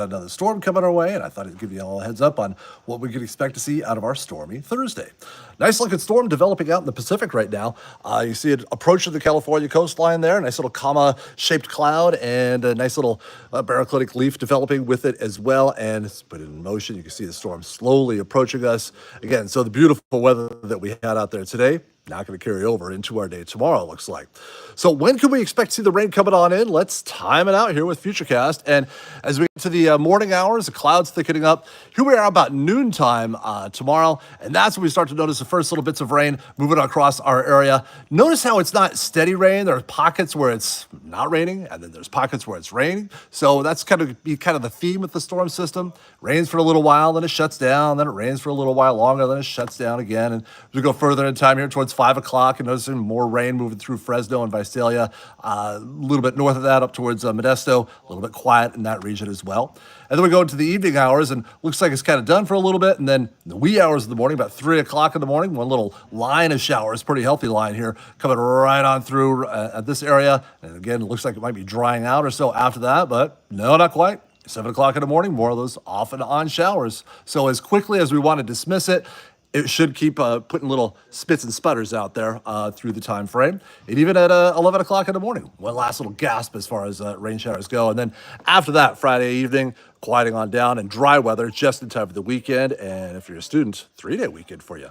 another storm coming our way, and I thought I'd give you all a heads up on what we could expect to see out of our stormy Thursday. Nice looking storm developing out in the Pacific right now. You see it approaching the California coastline there, nice little comma-shaped cloud and a nice little baroclitic leaf developing with it as well, and it's put it in motion. You can see the storm slowly approaching us. Again, so the beautiful weather that we had out there today, not going to carry over into our day tomorrow, it looks like. So when can we expect to see the rain coming on in? Let's time it out here with Futurecast. And as we get to the morning hours, the clouds thickening up. Here we are about noontime tomorrow, and that's when we start to notice the first little bits of rain moving across our area. Notice how it's not steady rain. There are pockets where it's not raining, and then there's pockets where it's raining. So that's kind of the theme with the storm system. Rains for a little while, then it shuts down, then it rains for a little while longer, then it shuts down again. And as we go further in time here towards 5 o'clock, and noticing more rain moving through Fresno and Visalia, a little bit north of that up towards Modesto, a little bit quiet in that region as well. And then we go into the evening hours, and looks like it's kind of done for a little bit. And then in the wee hours of the morning, about 3 o'clock in the morning, one little line of showers, pretty healthy line here, coming right on through at this area. And again, it looks like it might be drying out or so after that, but no, not quite. 7 o'clock in the morning, more of those off and on showers. So as quickly as we want to dismiss it, it should keep putting little spits and sputters out there through the time frame. And even at 11 o'clock in the morning, one last little gasp as far as rain showers go. And then after that, Friday evening, quieting on down and dry weather just in time for the weekend. And if you're a student, 3-day weekend for you.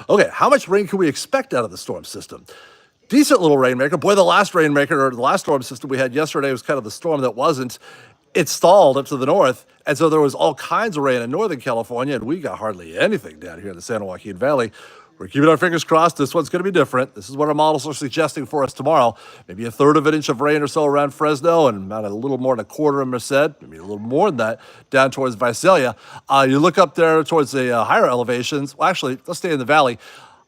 Okay, how much rain can we expect out of the storm system? Decent little rainmaker. Boy, the last rainmaker, or the last storm system we had yesterday was kind of the storm that wasn't. It stalled up to the north, and so there was all kinds of rain in Northern California, and we got hardly anything down here in the San Joaquin Valley. We're keeping our fingers crossed. This one's going to be different. This is what our models are suggesting for us tomorrow. Maybe a third of an inch of rain or so around Fresno, and about a little more than a quarter in Merced, maybe a little more than that down towards Visalia. You look up there towards the higher elevations. Well, actually, let's stay in the valley.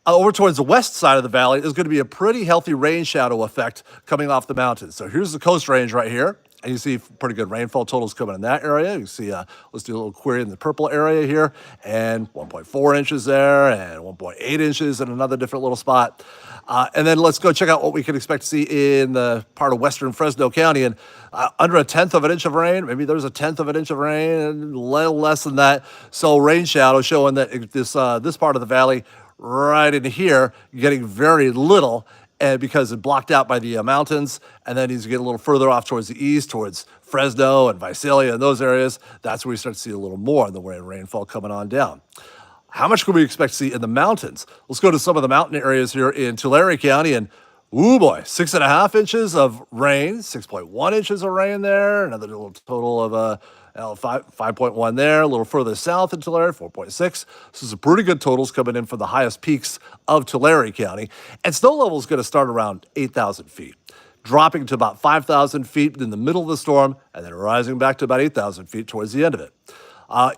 Over towards the west side of the valley, there's going to be a pretty healthy rain shadow effect coming off the mountains. So here's the coast range right here. And you see pretty good rainfall totals coming in that area. You see, let's do a little query in the purple area here, and 1.4 inches there, and 1.8 inches in another different little spot. And then let's go check out what we can expect to see in the part of western Fresno County. And under 1/10 of an inch of rain, maybe there's 1/10 of an inch of rain, and a little less than that. So rain shadow showing that this part of the valley right in here, getting very little, and because it's blocked out by the mountains. And then as you get a little further off towards the east, towards Fresno and Visalia and those areas, that's where we start to see a little more in the way of rainfall coming on down. How much can we expect to see in the mountains? Let's go to some of the mountain areas here in Tulare County, and ooh boy, 6.5 inches of rain, 6.1 inches of rain there, another little total of 5.1 there, a little further south in Tulare, 4.6. So some pretty good totals coming in for the highest peaks of Tulare County. And snow level is going to start around 8,000 feet, dropping to about 5,000 feet in the middle of the storm, and then rising back to about 8,000 feet towards the end of it.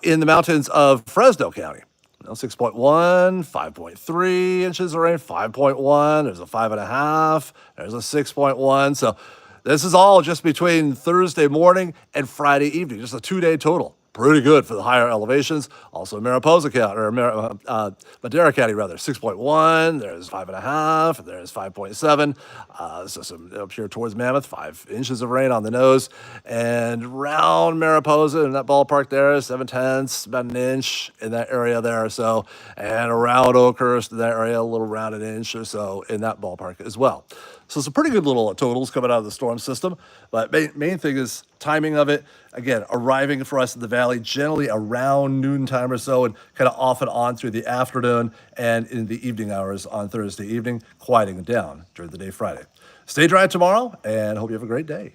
In the mountains of Fresno County, 6.1, 5.3 inches of rain, 5.1, there's a 5.5, there's a 6.1. So this is all just between Thursday morning and Friday evening, just a 2-day total. Pretty good for the higher elevations. Also Mariposa County, or Madera County rather, 6.1, there's 5.5, there's 5.7. So some up here towards Mammoth, 5 inches of rain on the nose. And around Mariposa in that ballpark there, 7/10, about an inch in that area there or so. And around Oakhurst in that area, a little around an inch or so in that ballpark as well. So some pretty good little totals coming out of the storm system. But main thing is timing of it. Again, arriving for us in the valley generally around noontime or so, and kind of off and on through the afternoon and in the evening hours on Thursday evening, quieting down during the day Friday. Stay dry tomorrow, and hope you have a great day.